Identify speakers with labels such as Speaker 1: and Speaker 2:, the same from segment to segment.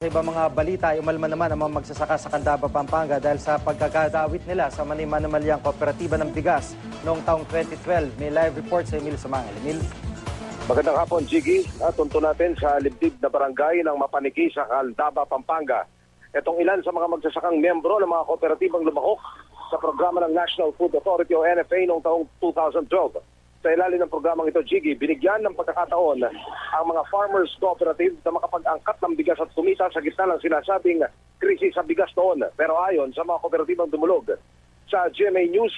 Speaker 1: Sa ibang mga balita, umalma naman ang mga magsasaka sa Candaba, Pampanga dahil sa pagkakadawit nila sa Manimanamalyang Kooperatiba ng Bigas noong taong 2012. May live report sa Emil Sumangil. Emil?
Speaker 2: Magandang hapon, Jiggy. Tunto natin sa libdib na barangay ng Mapaniki sa Candaba, Pampanga. Itong ilan sa mga magsasakang miyembro ng mga kooperatibang lumahok sa programa ng National Food Authority o NFA noong taong 2012. Sa ilalim ng programang ito, Jiggy, binigyan ng pagkakataon ang mga farmers cooperative na makapag-angkat ng bigas at kumita sa gitna ng sinasabing krisis sa bigas noon. Pero ayon sa mga kooperatibang dumulog sa GMA News,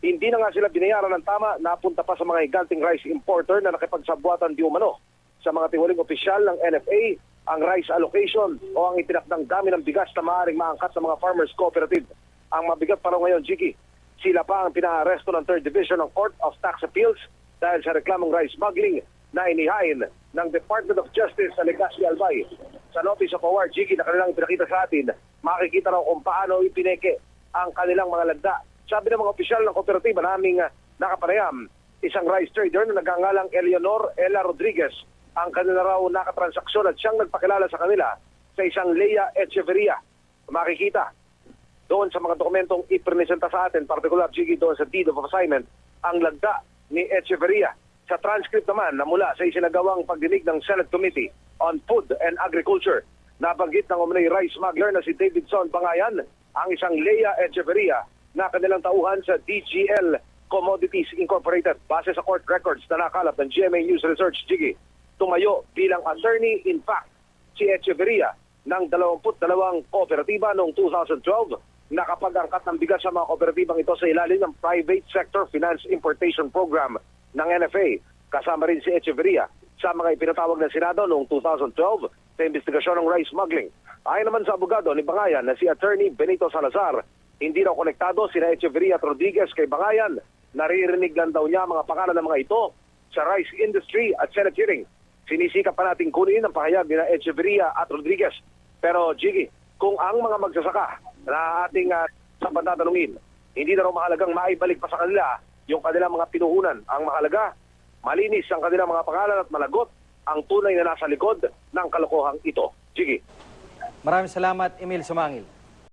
Speaker 2: hindi na nga sila binayaran ng tama, napunta pa sa mga higanting rice importer na nakipagsabwatan di umano sa mga tinuling opisyal ng NFA ang rice allocation o ang itinakdang dami ng bigas na maaaring maangkat sa mga farmers cooperative. Ang mabigat pa raw ngayon, Jiggy, sila pa ang pinaaresto ng 3rd Division ng Court of Tax Appeals dahil sa reklamong rice smuggling na inihain ng Department of Justice sa Legazpi Albay. Sa Notice of Award, Jiggy, na kanilang ipinakita sa atin, makikita raw kung paano ipineke ang kanilang mga lagda. Sabi ng mga opisyal ng kooperatiba naming nakapanayam, isang rice trader na nagangalang Eleanor Ella Rodriguez ang kanila raw nakatransaksyon at siyang nagpakilala sa kanila sa isang Lea Echeverria. Makikita doon sa mga dokumentong ipresenta sa atin, particular, Jiggy, doon sa deed of assignment, ang lagda ni Echeverria. Sa transcript naman na mula sa isinagawang pagdinig ng Senate Committee on Food and Agriculture, nabanggit ng umano'y rice smuggler na si Davidson Bangayan, ang isang Lea Echeverria na kanilang tauhan sa DGL Commodities Incorporated. Base sa court records na nakalap ng GMA News Research, Jiggy, tumayo bilang attorney in fact si Echeverria ng 22 kooperatiba noong 2012, nakapag-angkat ng bigas sa mga kooperatibang ito sa ilalim ng Private Sector Finance Importation Program ng NFA. Kasama rin si Echeverria sa mga ipinatawag ng Senado noong 2012 sa investigasyon ng rice smuggling. Ayon naman sa abogado ni Bangayan na si Attorney Benito Salazar, hindi raw konektado sina Echeverria at Rodriguez kay Bangayan. Naririnig lang daw niya mga pangalan ng mga ito sa rice industry at Senate hearing. Sinisikap pa natin kunin ang pahayag ni Echeverria at Rodriguez. Pero, Jiggy, kung ang mga magsasaka na ating sa pagtatanungin, hindi na raw mahalagang maibalik pa sa kanila yung kanilang mga pinuhunan. Ang mahalaga, malinis ang kanilang mga pangalan at malagot ang tunay na nasa likod ng kalokohang ito. Jiggy.
Speaker 1: Maraming salamat, Emil Sumangil.